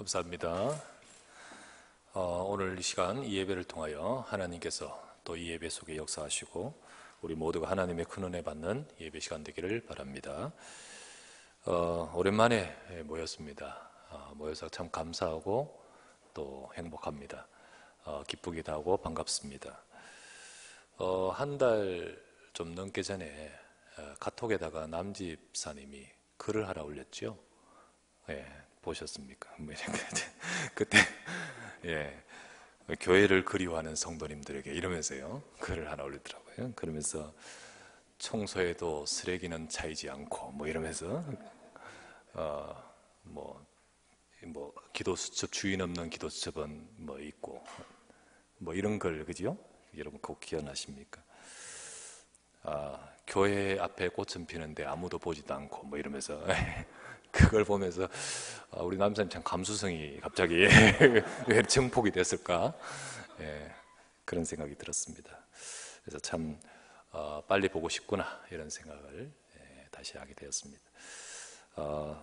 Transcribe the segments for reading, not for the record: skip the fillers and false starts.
감사합니다. 오늘 이 시간 이 예배를 통하여 하나님께서 또 이 예배 속에 역사하시고 우리 모두가 하나님의 큰 은혜 받는 예배 시간 되기를 바랍니다. 오랜만에 모였습니다. 모여서 참 감사하고 또 행복합니다. 기쁘기도 하고 반갑습니다. 한 달 좀 넘게 전에 카톡에다가 남집사님이 글을 하나 올렸죠. 예, 보셨습니까? 그때 교회를 그리워하는 성도님들에게 이러면서요 글을 하나 올리더라고요. 그러면서 청소에도 쓰레기는 차이지 않고 뭐 이러면서 기도 수첩 주인 없는 기도 수첩은 뭐 있고 뭐 이런 걸 그지요? 여러분 꼭 기억나십니까? 교회 앞에 꽃은 피는데 아무도 보지도 않고 뭐 이러면서 그걸 보면서 우리 남사님 참 감수성이 갑자기 왜 증폭이 됐을까? 그런 생각이 들었습니다. 그래서 참 빨리 보고 싶구나 이런 생각을 다시 하게 되었습니다.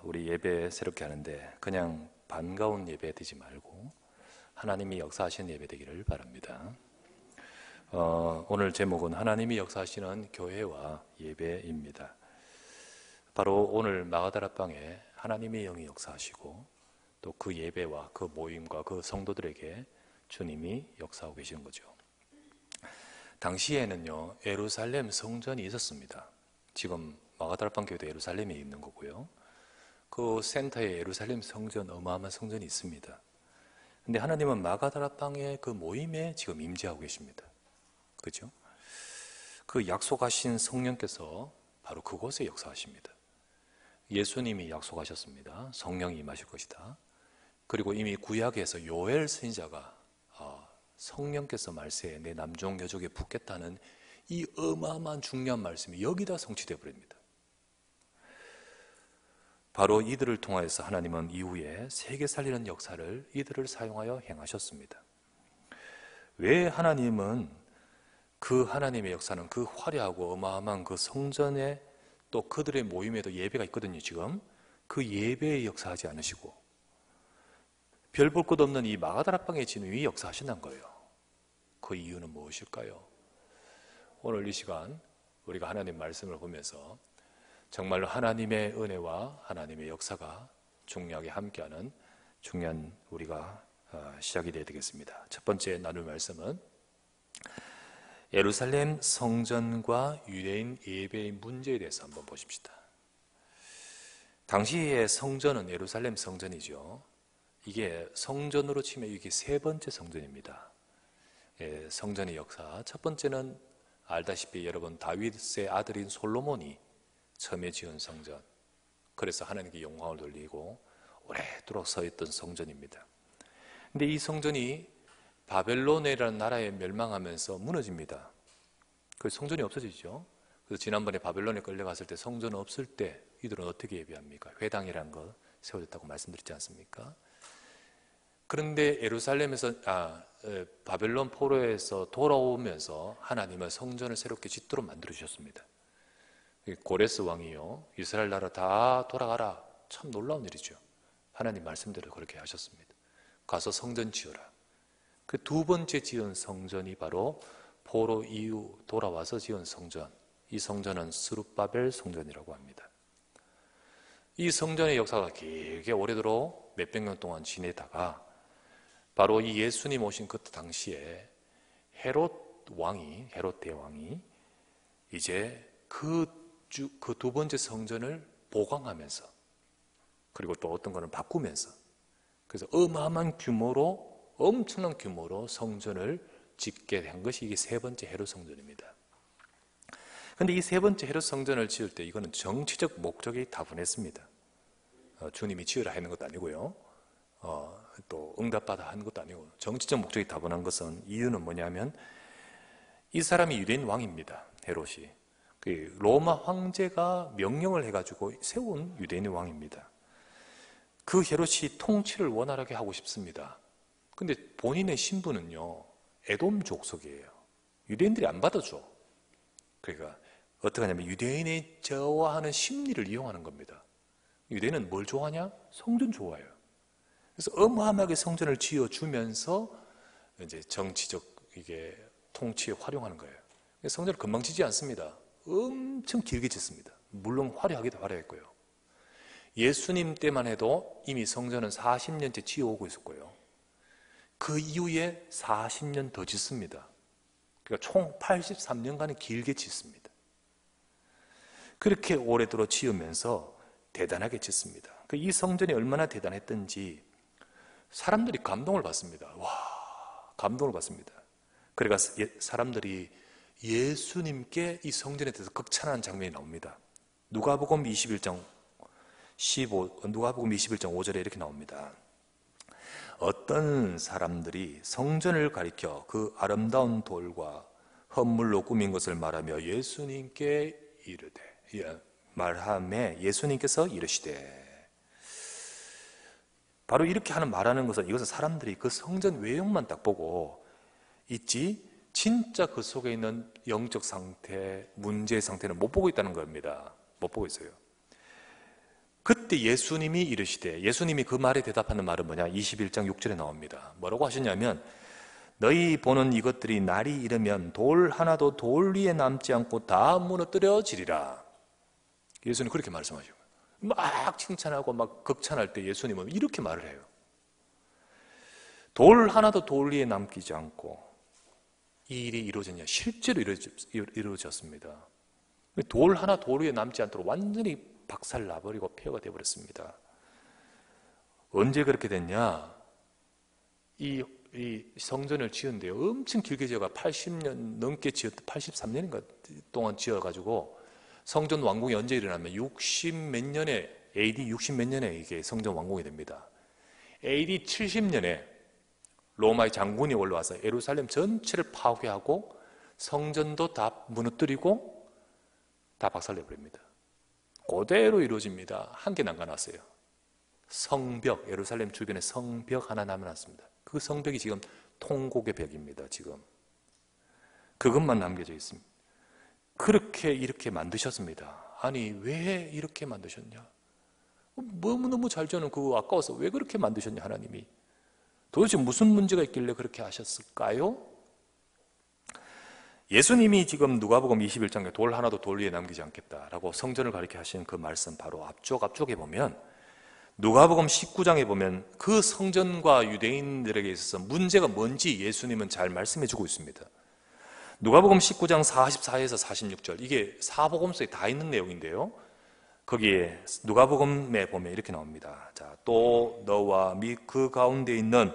우리 예배 새롭게 하는데 그냥 반가운 예배 되지 말고 하나님이 역사하시는 예배 되기를 바랍니다. 오늘 제목은 하나님이 역사하시는 교회와 예배입니다. 바로 오늘 마가다락방에 하나님의 영이 역사하시고 또 그 예배와 그 모임과 그 성도들에게 주님이 역사하고 계시는 거죠. 당시에는요 예루살렘 성전이 있었습니다. 지금 마가다락방 교회도 예루살렘에 있는 거고요. 그 센터에 예루살렘 성전, 어마어마한 성전이 있습니다. 근데 하나님은 마가다락방의 그 모임에 지금 임재하고 계십니다. 그죠? 그 약속하신 성령께서 바로 그곳에 역사하십니다. 예수님이 약속하셨습니다. 성령이 임하실 것이다. 그리고 이미 구약에서 요엘 선지자가 성령께서 말세에 내 남종 여족에 붙겠다는 이 어마어마한 중요한 말씀이 여기다 성취되어 버립니다. 바로 이들을 통하여서 하나님은 이후에 세계 살리는 역사를 이들을 사용하여 행하셨습니다. 왜 하나님은 그 하나님의 역사는 그 화려하고 어마어마한 그 성전에 또 그들의 모임에도 예배가 있거든요. 지금 그 예배에 역사하지 않으시고 별 볼 것 없는 이 마가다락방의 진위 역사하신다는 거예요. 그 이유는 무엇일까요? 오늘 이 시간 우리가 하나님 말씀을 보면서 정말로 하나님의 은혜와 하나님의 역사가 중요하게 함께하는 중요한 우리가 시작이 되어야 되겠습니다. 첫 번째 나눌 말씀은 예루살렘 성전과 유대인 예배의 문제에 대해서 한번 보십시다. 당시의 성전은 예루살렘 성전이죠. 이게 성전으로 치면 이게 세 번째 성전입니다. 성전의 역사 첫 번째는 알다시피 여러분 다윗의 아들인 솔로몬이 처음에 지은 성전, 그래서 하나님께 영광을 돌리고 오래도록 서 있던 성전입니다. 근데 이 성전이 바벨론이라는 나라에 멸망하면서 무너집니다. 그 성전이 없어지죠. 그래서 지난번에 바벨론에 끌려갔을 때 성전 없을 때 이들은 어떻게 예배합니까? 회당이라는 거 세워졌다고 말씀드렸지 않습니까? 그런데 예루살렘에서 바벨론 포로에서 돌아오면서 하나님은 성전을 새롭게 짓도록 만들어 주셨습니다. 고레스 왕이요 이스라엘 나라 다 돌아가라. 참 놀라운 일이죠. 하나님 말씀대로 그렇게 하셨습니다. 가서 성전 지어라. 그 두 번째 지은 성전이 바로 포로 이후 돌아와서 지은 성전, 이 성전은 스룹바벨 성전이라고 합니다. 이 성전의 역사가 길게 오래도록 몇백 년 동안 지내다가 바로 이 예수님 오신 그 당시에 헤롯 대왕이 이제 그 두 번째 성전을 보강하면서 그리고 또 어떤 거는 바꾸면서 그래서 엄청난 규모로 성전을 짓게 된 것이 이게 세 번째 헤롯 성전입니다. 그런데 이 세 번째 헤롯 성전을 지을 때 이거는 정치적 목적이 다분했습니다. 주님이 지으라 하는 것도 아니고요. 또 응답받아 하는 것도 아니고 정치적 목적이 다분한 것은 이유는 뭐냐면 이 사람이 유대인 왕입니다. 헤롯이. 그 로마 황제가 명령을 해가지고 세운 유대인 왕입니다. 그 헤롯이 통치를 원활하게 하고 싶습니다. 근데 본인의 신분은요 에돔 족속이에요. 유대인들이 안 받아줘. 그러니까 어떻게 하냐면 유대인의 저하하는 심리를 이용하는 겁니다. 유대인은 뭘 좋아하냐? 성전 좋아해요. 그래서 어마어마하게 성전을 지어주면서 이제 정치적 이게 통치에 활용하는 거예요. 성전을 금방 짓지 않습니다. 엄청 길게 짓습니다. 물론 화려하기도 화려했고요. 예수님 때만 해도 이미 성전은 40년째 지어오고 있었고요. 그 이후에 40년 더 짓습니다. 그러니까 총 83년간은 길게 짓습니다. 그렇게 오래도록 지으면서 대단하게 짓습니다. 이 성전이 얼마나 대단했던지 사람들이 감동을 받습니다. 와, 감동을 받습니다. 그래서 사람들이 예수님께 이 성전에 대해서 극찬하는 장면이 나옵니다. 누가복음 21장 5절에 이렇게 나옵니다. 어떤 사람들이 성전을 가리켜 그 아름다운 돌과 헌물로 꾸민 것을 말하며 예수님께 예수님께서 이르시되, 바로 이렇게 말하는 것은 이것은 사람들이 그 성전 외형만 딱 보고 있지 진짜 그 속에 있는 영적 상태, 문제의 상태는 못 보고 있다는 겁니다. 못 보고 있어요. 그때 예수님이 이르시되, 예수님이 그 말에 대답하는 말은 뭐냐? 21장 6절에 나옵니다. 뭐라고 하셨냐면, 너희 보는 이것들이 날이 이르면 돌 하나도 돌 위에 남지 않고 다 무너뜨려지리라. 예수님 그렇게 말씀하시고, 막 칭찬하고 막 극찬할 때 예수님은 이렇게 말을 해요. 돌 하나도 돌 위에 남기지 않고. 이 일이 이루어졌냐? 실제로 이루어졌습니다. 돌 하나 돌 위에 남지 않도록 완전히 박살 나버리고 폐허가 되어버렸습니다. 언제 그렇게 됐냐? 이 성전을 지은데요, 엄청 길게 지어가 80년 넘게 83년인가 동안 지어가지고 성전 완공이 언제 일어나면 60 몇 년에, AD 60 몇 년에 이게 성전 완공이 됩니다. AD 70년에 로마의 장군이 올라와서 예루살렘 전체를 파괴하고 성전도 다 무너뜨리고 다 박살내버립니다. 그대로 이루어집니다. 한 개 남겨놨어요. 성벽, 예루살렘 주변에 성벽 하나 남겨놨습니다. 그 성벽이 지금 통곡의 벽입니다. 지금 그것만 남겨져 있습니다. 그렇게 이렇게 만드셨습니다. 아니 왜 이렇게 만드셨냐? 너무너무 잘 지어놓은 그거 아까워서 왜 그렇게 만드셨냐? 하나님이 도대체 무슨 문제가 있길래 그렇게 하셨을까요? 예수님이 지금 누가복음 21장에 돌 하나도 돌 위에 남기지 않겠다라고 성전을 가리켜 하신 그 말씀 바로 앞쪽에 보면, 누가복음 19장에 보면 그 성전과 유대인들에게 있어서 문제가 뭔지 예수님은 잘 말씀해 주고 있습니다. 누가복음 19장 44에서 46절, 이게 사복음서에 다 있는 내용인데요, 거기에 누가복음에 보면 이렇게 나옵니다. 자, 또 너와 및 그 가운데 있는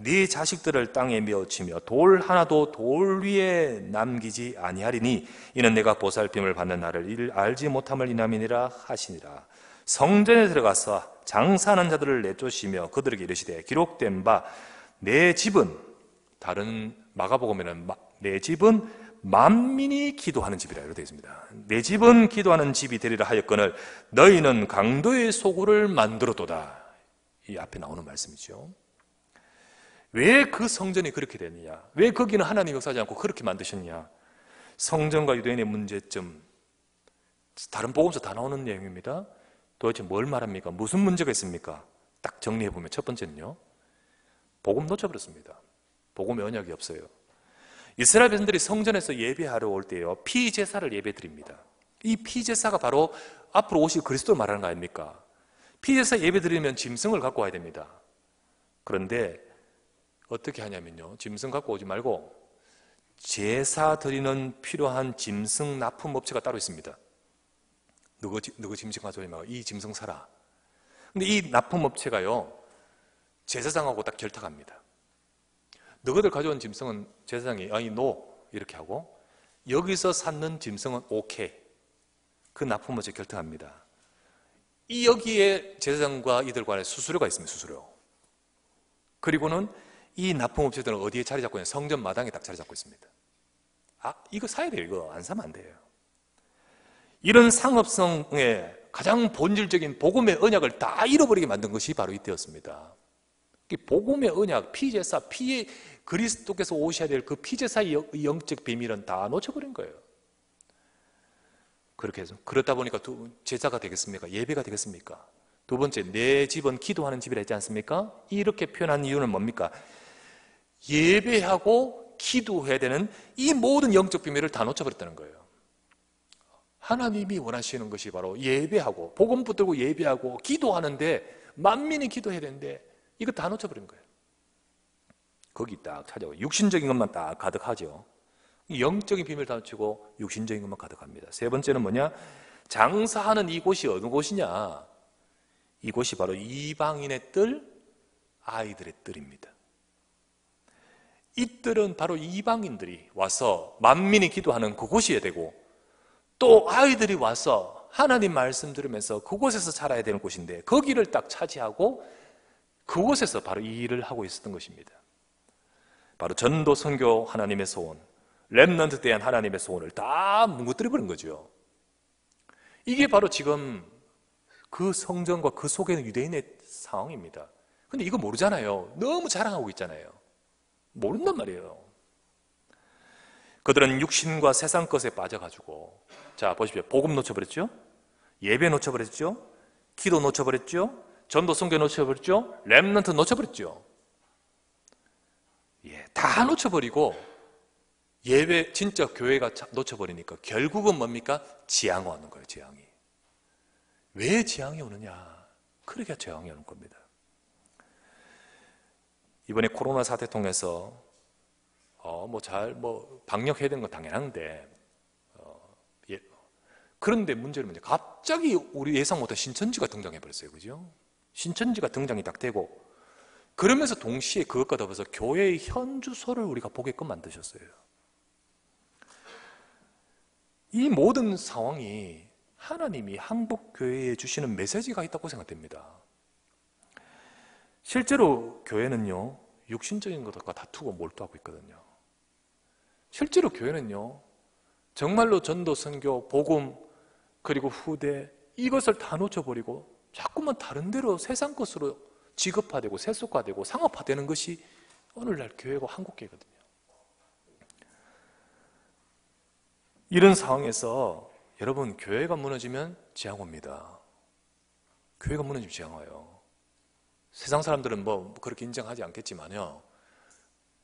네 자식들을 땅에 메어치며 돌 하나도 돌 위에 남기지 아니하리니 이는 내가 보살핌을 받는 나를 알지 못함을 인함이니라 하시니라. 성전에 들어가서 장사하는 자들을 내쫓으며 그들에게 이르시되, 기록된 바 내 집은, 다른 마가복음에는 내 집은 만민이 기도하는 집이라 이렇게 되어 있습니다. 내 집은 기도하는 집이 되리라 하였거늘 너희는 강도의 소굴을 만들었도다. 이 앞에 나오는 말씀이죠. 왜 그 성전이 그렇게 됐느냐? 왜 거기는 하나님 역사하지 않고 그렇게 만드셨냐? 성전과 유대인의 문제점, 다른 복음서 다 나오는 내용입니다. 도대체 뭘 말합니까? 무슨 문제가 있습니까? 딱 정리해보면 첫 번째는요, 복음 놓쳐버렸습니다. 복음의 언약이 없어요. 이스라엘 백성들이 성전에서 예배하러 올 때요, 피제사를 예배드립니다. 이 피제사가 바로 앞으로 오실 그리스도를 말하는 거 아닙니까? 피제사 예배드리면 짐승을 갖고 와야 됩니다. 그런데 어떻게 하냐면요, 짐승 갖고 오지 말고 제사 드리는 필요한 짐승 납품업체가 따로 있습니다. 누구 짐승 가져오지 말고 이 짐승 사라. 근데 이 납품업체가요, 제사장하고 딱 결탁합니다. 너희들 가져온 짐승은 제사장이 아니 노 이렇게 하고, 여기서 샀는 짐승은 오케이, 그 납품업체 결정합니다. 이 여기에 제사장과 이들 간에 수수료가 있습니다. 수수료. 그리고는 이 납품업체들은 어디에 자리 잡고 있냐? 성전 마당에 딱 자리 잡고 있습니다. 아, 이거 사야 돼요. 이거 안 사면 안 돼요. 이런 상업성의 가장 본질적인 복음의 언약을 다 잃어버리게 만든 것이 바로 이때였습니다. 복음의 언약, 피제사, 그리스도께서 오셔야 될 그 피제사의 영적 비밀은 다 놓쳐버린 거예요. 그렇게 해서 그러다 보니까 제사가 되겠습니까? 예배가 되겠습니까? 두 번째, 내 집은 기도하는 집이라 했지 않습니까? 이렇게 표현한 이유는 뭡니까? 예배하고 기도해야 되는 이 모든 영적 비밀을 다 놓쳐버렸다는 거예요. 하나님이 원하시는 것이 바로 예배하고 복음 붙들고 예배하고 기도하는데 만민이 기도해야 되는데 이거 다 놓쳐버린 거예요. 거기 딱 찾아오고 육신적인 것만 딱 가득하죠. 영적인 비밀을 다 놓치고 육신적인 것만 가득합니다. 세 번째는 뭐냐? 장사하는 이곳이 어느 곳이냐? 이곳이 바로 이방인의 뜰, 아이들의 뜰입니다. 이 뜰은 바로 이방인들이 와서 만민이 기도하는 그곳이어야 되고 또 아이들이 와서 하나님 말씀 들으면서 그곳에서 살아야 되는 곳인데 거기를 딱 차지하고 그곳에서 바로 이 일을 하고 있었던 것입니다. 바로 전도, 선교, 하나님의 소원, 렘넌트에 대한 하나님의 소원을 다 뭉그뜨려버린 거죠. 이게 바로 지금 그 성전과 그 속에 있는 유대인의 상황입니다. 근데 이거 모르잖아요. 너무 자랑하고 있잖아요. 모른단 말이에요. 그들은 육신과 세상 것에 빠져가지고, 자 보십시오. 복음 놓쳐버렸죠? 예배 놓쳐버렸죠? 기도 놓쳐버렸죠? 전도 선교 놓쳐버렸죠? 렘넌트 놓쳐버렸죠? 예, 다 놓쳐버리고 예배 진짜 교회가 놓쳐버리니까 결국은 뭡니까? 지향 오는 거예요. 지향이. 왜 지향이 오느냐? 그러니까 지향이 오는 겁니다. 이번에 코로나 사태 통해서 방역해야 되는 건 당연한데 그런데 문제는 뭐냐? 갑자기 우리 예상 못한 신천지가 등장해 버렸어요. 그죠? 신천지가 등장이 딱 되고 그러면서 동시에 그것과 더불어서 교회의 현 주소를 우리가 보게끔 만드셨어요. 이 모든 상황이 하나님이 한국교회에 주시는 메시지가 있다고 생각됩니다. 실제로 교회는요, 육신적인 것과 다투고 몰두하고 있거든요. 실제로 교회는요, 정말로 전도, 선교, 복음, 그리고 후대, 이것을 다 놓쳐버리고 자꾸만 다른 데로 세상 것으로 지급화되고 세속화되고 상업화되는 것이 오늘날 교회고 한국교회거든요. 이런 상황에서 여러분, 교회가 무너지면 지향 옵니다. 교회가 무너지면 지향 와요. 세상 사람들은 그렇게 인정하지 않겠지만요,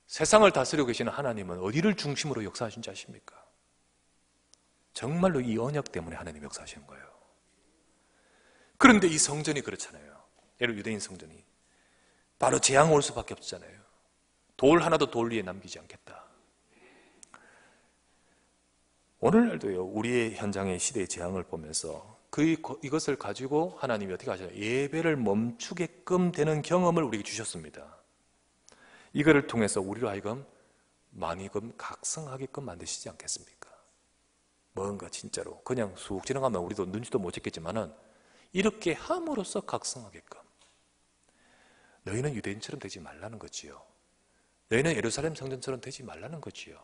세상을 다스리고 계시는 하나님은 어디를 중심으로 역사하신지 아십니까? 정말로 이 언약 때문에 하나님이 역사하시는 거예요. 그런데 이 성전이 그렇잖아요. 예를 유대인 성전이 바로 재앙 올 수밖에 없잖아요. 돌 하나도 돌 위에 남기지 않겠다. 오늘날도요, 우리의 현장의 시대의 재앙을 보면서 이것을 가지고 하나님이 어떻게 하시나요? 예배를 멈추게끔 되는 경험을 우리에게 주셨습니다. 이거를 통해서 우리로 하여금 많이금 각성하게끔 만드시지 않겠습니까? 뭔가 진짜로 그냥 쑥 지나가면 우리도 눈치도 못 채겠지만은 이렇게 함으로써 각성하게끔. 너희는 유대인처럼 되지 말라는 거지요. 너희는 예루살렘 성전처럼 되지 말라는 거지요.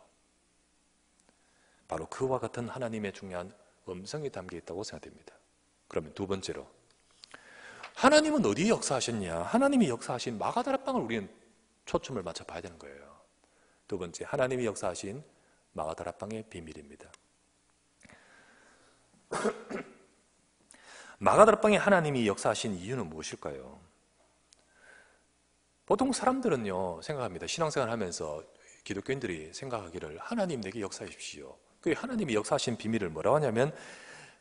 바로 그와 같은 하나님의 중요한 음성이 담겨 있다고 생각됩니다. 그러면 두 번째로, 하나님은 어디에 역사하셨냐? 하나님이 역사하신 마가다락방을 우리는 초점을 맞춰 봐야 되는 거예요. 두 번째, 하나님이 역사하신 마가다락방의 비밀입니다. 마가다락방에 하나님이 역사하신 이유는 무엇일까요? 보통 사람들은요, 생각합니다. 신앙생활 하면서 기독교인들이 생각하기를 하나님 내게 역사하십시오. 그 하나님이 역사하신 비밀을 뭐라고 하냐면,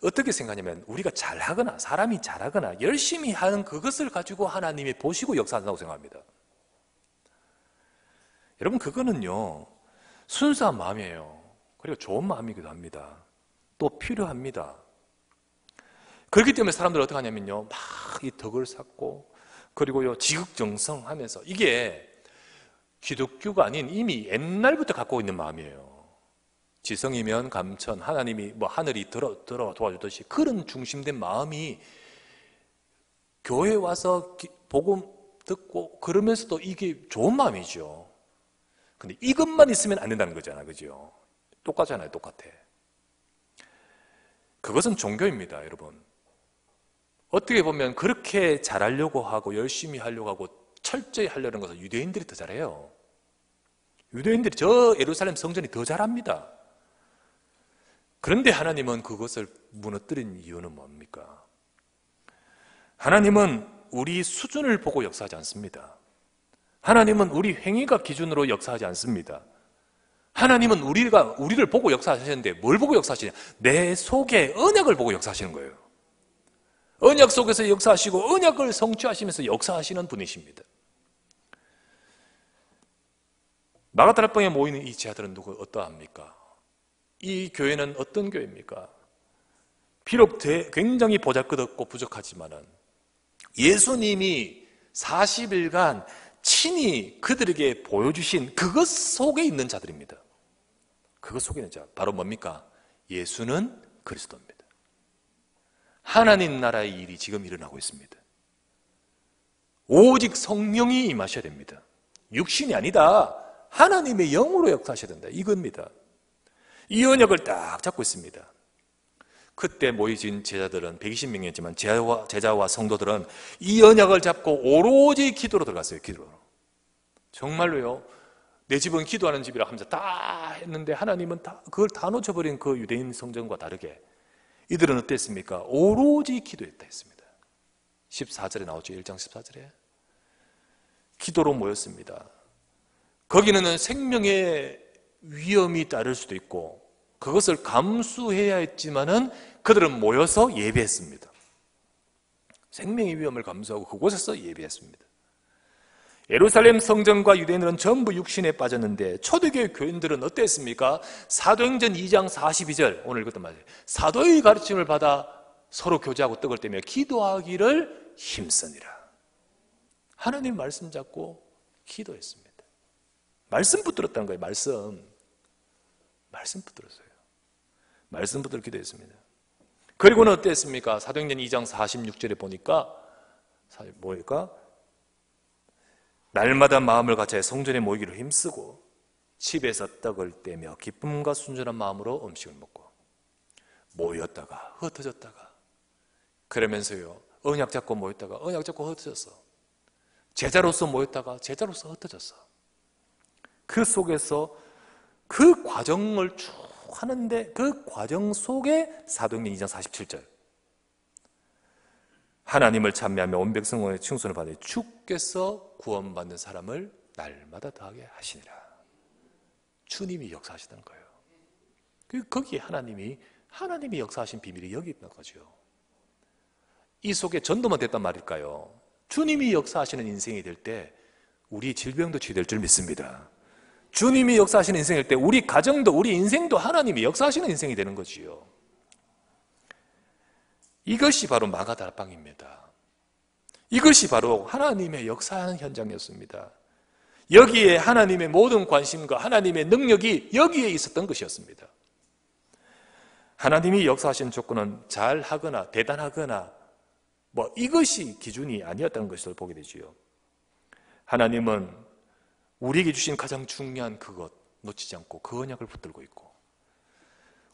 어떻게 생각하냐면 우리가 잘하거나 사람이 잘하거나 열심히 하는 그것을 가지고 하나님이 보시고 역사한다고 생각합니다. 여러분, 그거는요, 순수한 마음이에요. 그리고 좋은 마음이기도 합니다. 또 필요합니다. 그렇기 때문에 사람들은 어떻게 하냐면요, 막 이 덕을 쌓고, 그리고요, 지극정성하면서, 이게 기독교가 아닌 이미 옛날부터 갖고 있는 마음이에요. 지성이면 감천, 하나님이 하늘이 들어 도와주듯이 그런 중심된 마음이 교회에 와서 복음 듣고 그러면서도 이게 좋은 마음이죠. 근데 이것만 있으면 안 된다는 거잖아요. 그죠? 똑같잖아요. 똑같아. 그것은 종교입니다, 여러분. 어떻게 보면 그렇게 잘하려고 하고 열심히 하려고 하고 철저히 하려는 것은 유대인들이 더 잘해요. 유대인들이 저 예루살렘 성전이 더 잘합니다. 그런데 하나님은 그것을 무너뜨린 이유는 뭡니까? 하나님은 우리 수준을 보고 역사하지 않습니다. 하나님은 우리 행위가 기준으로 역사하지 않습니다. 하나님은 우리를 보고 역사하시는데 뭘 보고 역사하시냐? 내 속에 언약을 보고 역사하시는 거예요. 언약 속에서 역사하시고 언약을 성취하시면서 역사하시는 분이십니다. 마가다락방에 모이는 이 제자들은 어떠합니까? 이 교회는 어떤 교회입니까? 비록 굉장히 보잘것없고 부족하지만은 예수님이 40일간 친히 그들에게 보여주신 그것 속에 있는 자들입니다. 그것 속에 있는 자, 바로 뭡니까? 예수는 그리스도입니다. 하나님 나라의 일이 지금 일어나고 있습니다. 오직 성령이 임하셔야 됩니다. 육신이 아니다. 하나님의 영으로 역사하셔야 된다. 이겁니다. 이 언약을 딱 잡고 있습니다. 그때 모이진 제자들은 120명이었지만 제자와 성도들은 이 언약을 잡고 오로지 기도로 들어갔어요. 기도로. 정말로요. 내 집은 기도하는 집이라 하면서 다 했는데 하나님은 그걸 다 놓쳐버린 그 유대인 성전과 다르게 이들은 어땠습니까? 오로지 기도했다 했습니다. 14절에 나오죠. 1장 14절에. 기도로 모였습니다. 거기는 생명의 위험이 따를 수도 있고 그것을 감수해야 했지만은 그들은 모여서 예배했습니다. 생명의 위험을 감수하고 그곳에서 예배했습니다. 예루살렘 성전과 유대인들은 전부 육신에 빠졌는데 초대교회 교인들은 어땠습니까? 사도행전 2장 42절 오늘 읽었던 말이에요. 사도의 가르침을 받아 서로 교제하고 떡을 떼며 기도하기를 힘쓰니라. 하나님 말씀 잡고 기도했습니다. 말씀 붙들었다는 거예요. 말씀 붙들었어요. 말씀 붙들어 기도했습니다. 그리고는 어땠습니까? 사도행전 2장 46절에 보니까 날마다 마음을 같이 성전에 모이기를 힘쓰고 집에서 떡을 떼며 기쁨과 순전한 마음으로 음식을 먹고 모였다가 흩어졌다가 그러면서요 언약 잡고 모였다가 언약 잡고 흩어졌어. 제자로서 모였다가 제자로서 흩어졌어. 그 속에서 그 과정을 쭉 하는데 그 과정 속에 사도행전 2장 47절 하나님을 찬미하며 온 백성의 칭송을 받으니 주께서 구원받는 사람을 날마다 더하게 하시니라. 주님이 역사하시는 거예요. 거기에 하나님이 역사하신 비밀이 여기 있는 거죠. 이 속에 전도만 됐단 말일까요? 주님이 역사하시는 인생이 될 때 우리 질병도 치유될 줄 믿습니다. 주님이 역사하시는 인생일 때 우리 가정도 우리 인생도 하나님이 역사하시는 인생이 되는 거지요. 이것이 바로 마가다락방입니다. 이것이 바로 하나님의 역사하는 현장이었습니다. 여기에 하나님의 모든 관심과 하나님의 능력이 여기에 있었던 것이었습니다. 하나님이 역사하신 조건은 잘하거나 대단하거나 이것이 기준이 아니었다는 것을 보게 되지요. 하나님은 우리에게 주신 가장 중요한 그것 놓치지 않고 그 언약을 붙들고 있고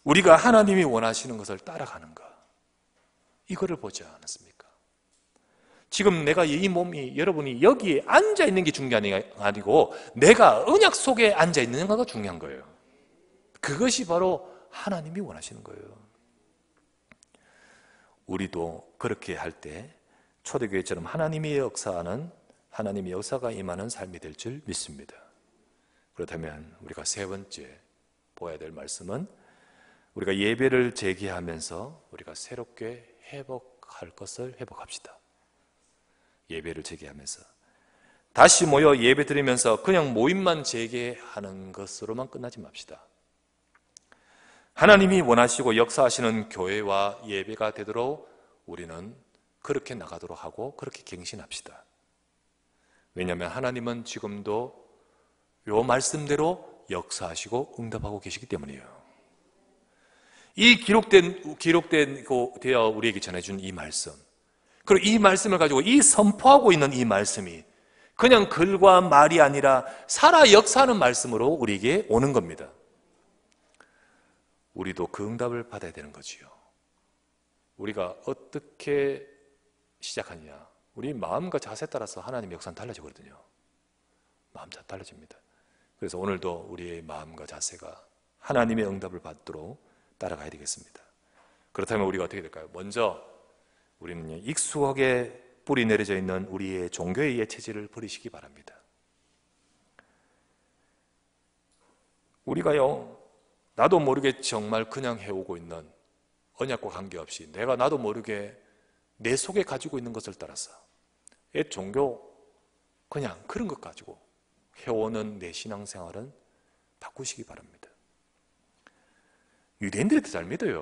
우리가 하나님이 원하시는 것을 따라가는 것 이거를 보지 않았습니까? 지금 내가 이 몸이 여러분이 여기에 앉아있는 게 중요한 게 아니고 내가 언약 속에 앉아있는 거가 중요한 거예요. 그것이 바로 하나님이 원하시는 거예요. 우리도 그렇게 할 때 초대교회처럼 하나님의 역사가 임하는 삶이 될 줄 믿습니다. 그렇다면 우리가 세 번째 보아야 될 말씀은 우리가 예배를 재개하면서 우리가 새롭게 회복할 것을 회복합시다. 예배를 재개하면서 다시 모여 예배 드리면서 그냥 모임만 재개하는 것으로만 끝나지 맙시다. 하나님이 원하시고 역사하시는 교회와 예배가 되도록 우리는 그렇게 나가도록 하고 그렇게 갱신합시다. 왜냐하면 하나님은 지금도 요 말씀대로 역사하시고 응답하고 계시기 때문이에요. 이 기록되어 우리에게 전해준 이 말씀, 그리고 이 말씀을 가지고 이 선포하고 있는 이 말씀이 그냥 글과 말이 아니라 살아 역사하는 말씀으로 우리에게 오는 겁니다. 우리도 그 응답을 받아야 되는 거지요. 우리가 어떻게 시작하느냐, 우리 마음과 자세에 따라서 하나님의 역사는 달라지거든요. 마음 잘 달라집니다. 그래서 오늘도 우리의 마음과 자세가 하나님의 응답을 받도록 따라가야 되겠습니다. 그렇다면 우리가 어떻게 될까요? 먼저 우리는 익숙하게 뿌리 내려져 있는 우리의 종교의 예체질을 버리시기 바랍니다. 우리가요, 나도 모르게 정말 그냥 해오고 있는 언약과 관계없이 내가 나도 모르게 내 속에 가지고 있는 것을 따라서 옛 종교 그냥 그런 것 가지고 해오는 내 신앙생활은 바꾸시기 바랍니다. 유대인들이 더 잘 믿어요.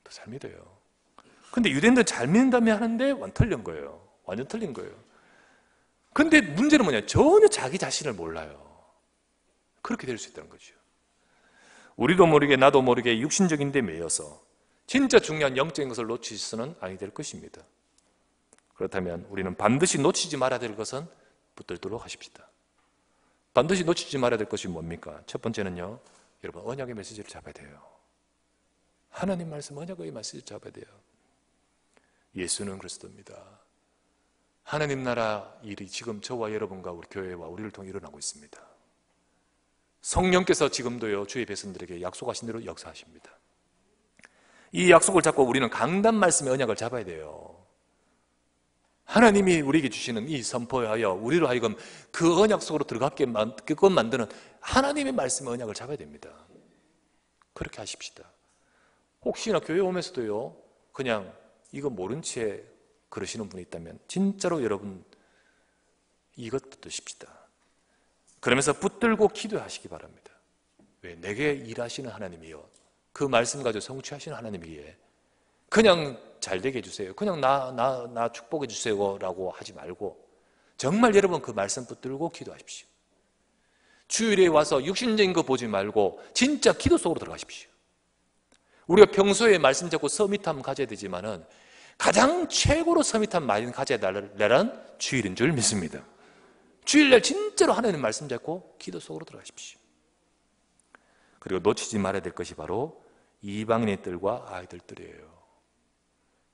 더 잘 믿어요. 근데 유대인들은 잘 믿는다며 하는데 완전 틀린 거예요. 완전 틀린 거예요. 근데 문제는 뭐냐? 전혀 자기 자신을 몰라요. 그렇게 될 수 있다는 거죠. 우리도 모르게 나도 모르게 육신적인 데 매여서 진짜 중요한 영적인 것을 놓치서는 아니 될 것입니다. 그렇다면 우리는 반드시 놓치지 말아야 될 것은 붙들도록 하십시다. 반드시 놓치지 말아야 될 것이 뭡니까? 첫 번째는요, 여러분 언약의 메시지를 잡아야 돼요. 하나님 말씀 언약의 메시지를 잡아야 돼요. 예수는 그리스도입니다. 하나님 나라 일이 지금 저와 여러분과 우리 교회와 우리를 통해 일어나고 있습니다. 성령께서 지금도요 주의 백성들에게 약속하신 대로 역사하십니다. 이 약속을 잡고 우리는 강단 말씀의 언약을 잡아야 돼요. 하나님이 우리에게 주시는 이 선포하여 우리로 하여금 그 언약 속으로 들어가게끔 만드는 하나님의 말씀의 언약을 잡아야 됩니다. 그렇게 하십시다. 혹시나 교회 오면서도요 그냥 이거 모른 채 그러시는 분이 있다면 진짜로 여러분 이것 붙드십시다. 그러면서 붙들고 기도하시기 바랍니다. 왜? 내게 일하시는 하나님이요 그 말씀 가지고 성취하시는 하나님이기에 그냥 잘 되게 해주세요, 그냥 나 축복해 주세요 라고 하지 말고 정말 여러분 그 말씀 붙들고 기도하십시오. 주일에 와서 육신적인 거 보지 말고 진짜 기도 속으로 들어가십시오. 우리가 평소에 말씀 잡고 서밋함 가져야 되지만은 가장 최고로 서밋함 많이 가져야 되는 주일인 줄 믿습니다. 주일날 진짜로 하나님 말씀 잡고 기도 속으로 들어가십시오. 그리고 놓치지 말아야 될 것이 바로 이방인의 뜰과 아이들 뜰이에요.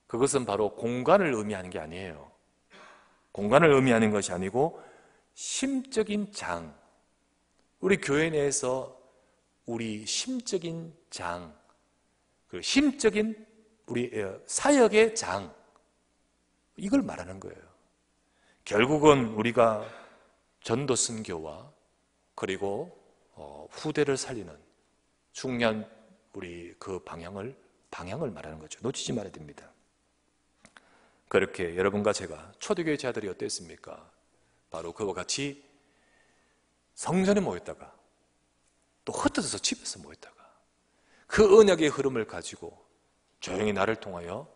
그것은 바로 공간을 의미하는 게 아니에요. 공간을 의미하는 것이 아니고 심적인 장, 우리 교회 내에서 우리 심적인 장, 그 심적인 우리 사역의 장, 이걸 말하는 거예요. 결국은 우리가 전도 선교와 그리고 후대를 살리는 중요한 우리 그 방향을 말하는 거죠. 놓치지 말아야 됩니다. 그렇게 여러분과 제가 초대교회 자들이 어땠습니까? 바로 그와 같이 성전에 모였다가 또 흩어져서 집에서 모였다가 그 언약의 흐름을 가지고 조용히 나를 통하여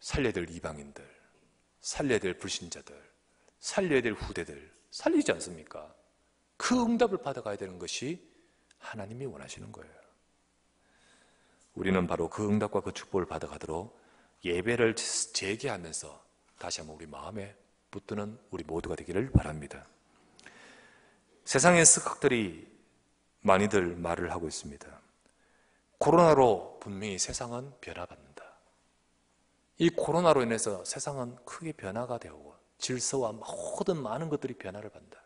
살려야 될 이방인들, 살려야 될 불신자들, 살려야 될 후대들 살리지 않습니까? 그 응답을 받아가야 되는 것이 하나님이 원하시는 거예요. 우리는 바로 그 응답과 그 축복을 받아가도록 예배를 재개하면서 다시 한번 우리 마음에 붙드는 우리 모두가 되기를 바랍니다. 세상의 스각들이 많이들 말을 하고 있습니다. 코로나로 분명히 세상은 변화받는다. 이 코로나로 인해서 세상은 크게 변화가 되고 질서와 모든 많은 것들이 변화를 받는다.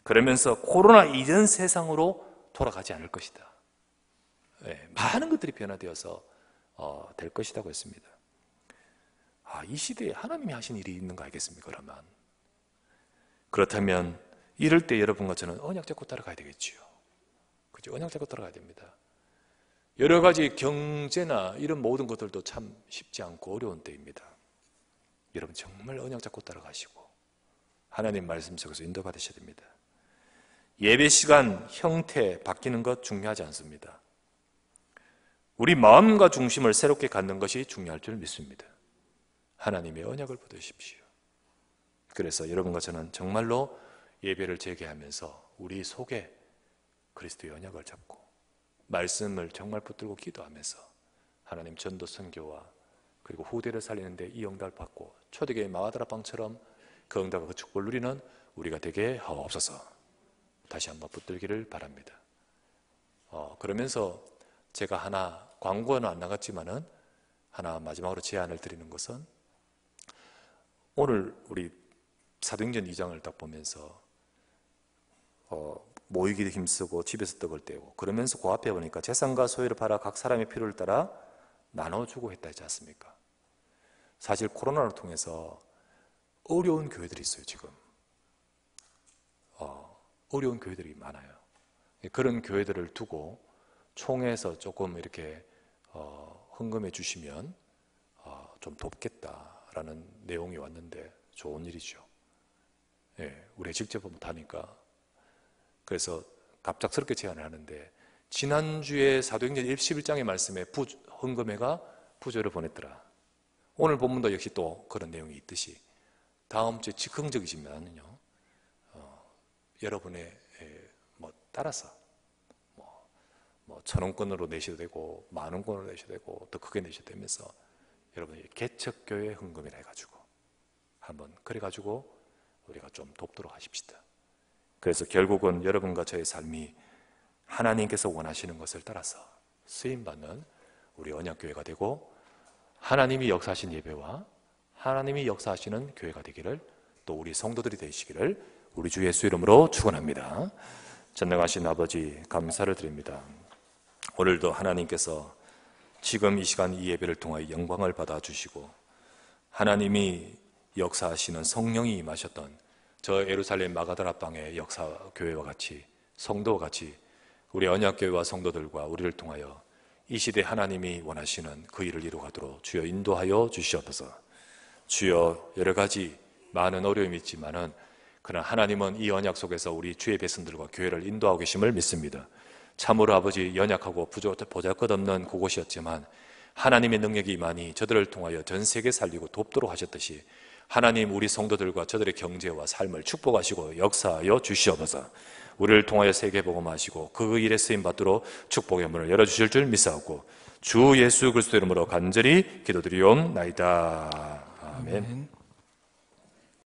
그러면서 코로나 이전 세상으로 돌아가지 않을 것이다. 많은 것들이 변화되어서 될 것이라고 했습니다. 이 시대에 하나님이 하신 일이 있는 거 알겠습니까? 그렇다면 이럴 때 여러분과 저는 언약 잡고 따라가야 되겠지요. 그죠? 언약 잡고 따라가야 됩니다. 여러 가지 경제나 이런 모든 것들도 참 쉽지 않고 어려운 때입니다. 여러분 정말 언약 잡고 따라가시고 하나님 말씀 속에서 인도받으셔야 됩니다. 예배 시간 형태 바뀌는 것 중요하지 않습니다. 우리 마음과 중심을 새롭게 갖는 것이 중요할 줄 믿습니다. 하나님의 언약을 붙드십시오. 그래서 여러분과 저는 정말로 예배를 재개하면서 우리 속에 그리스도의 언약을 잡고 말씀을 정말 붙들고 기도하면서 하나님 전도 선교와 그리고 후대를 살리는 데 이 응답을 받고 초대교회 마가다락방처럼 그 응답과 그 축복을 누리는 우리가 되게 하옵소서. 다시 한번 붙들기를 바랍니다. 그러면서 제가 하나, 광고는 안 나갔지만은 하나 마지막으로 제안을 드리는 것은 오늘 우리 사도행전 2장을 딱 보면서 모이기도 힘쓰고 집에서 떡을 떼고 그러면서 그 앞에 보니까 재산과 소유를 팔아 각 사람의 필요를 따라 나눠주고 했다 했지 않습니까? 사실 코로나를 통해서 어려운 교회들이 있어요. 지금 어려운 교회들이 많아요. 그런 교회들을 두고 총회에서 조금 이렇게 헌금해 주시면 좀 돕겠다라는 내용이 왔는데 좋은 일이죠. 예, 우리가 직접 못하니까. 그래서 갑작스럽게 제안을 하는데, 지난주에 사도행전 11장의 말씀에 헌금회가 부조를 보냈더라. 오늘 본문도 역시 또 그런 내용이 있듯이 다음 주에 즉흥적이지만요, 여러분의 따라서 뭐 1,000원권으로 내셔도 되고 10,000원권으로 내셔도 되고 더 크게 내셔도 되면서 여러분이 개척교회 헌금이라 해가지고 한번 그래가지고 우리가 좀 돕도록 하십시다. 그래서 결국은 여러분과 저의 삶이 하나님께서 원하시는 것을 따라서 쓰임받는 우리 언약교회가 되고, 하나님이 역사하신 예배와 하나님이 역사하시는 교회가 되기를, 또 우리 성도들이 되시기를 우리 주 예수 이름으로 축원합니다. 전능하신 아버지, 감사를 드립니다. 오늘도 하나님께서 지금 이 시간 이 예배를 통하여 영광을 받아주시고, 하나님이 역사하시는 성령이 임하셨던 저 예루살렘 마가다라방의 역사 교회와 같이, 성도와 같이 우리 언약교회와 성도들과 우리를 통하여 이 시대 하나님이 원하시는 그 일을 이루가도록 주여 인도하여 주시옵소서. 주여, 여러 가지 많은 어려움이 있지만은 그러나 하나님은 이 언약 속에서 우리 주의 백성들과 교회를 인도하고 계심을 믿습니다. 참으로 아버지, 연약하고 보잘것없는 그곳이었지만 하나님의 능력이 임하니 저들을 통하여 전 세계 살리고 돕도록 하셨듯이 하나님, 우리 성도들과 저들의 경제와 삶을 축복하시고 역사하여 주시옵소서. 우리를 통하여 세계복음하시고 그 일에 쓰임받도록 축복의 문을 열어주실 줄 믿사옵고 주 예수 그리스도 이름으로 간절히 기도드리옵나이다. 아멘.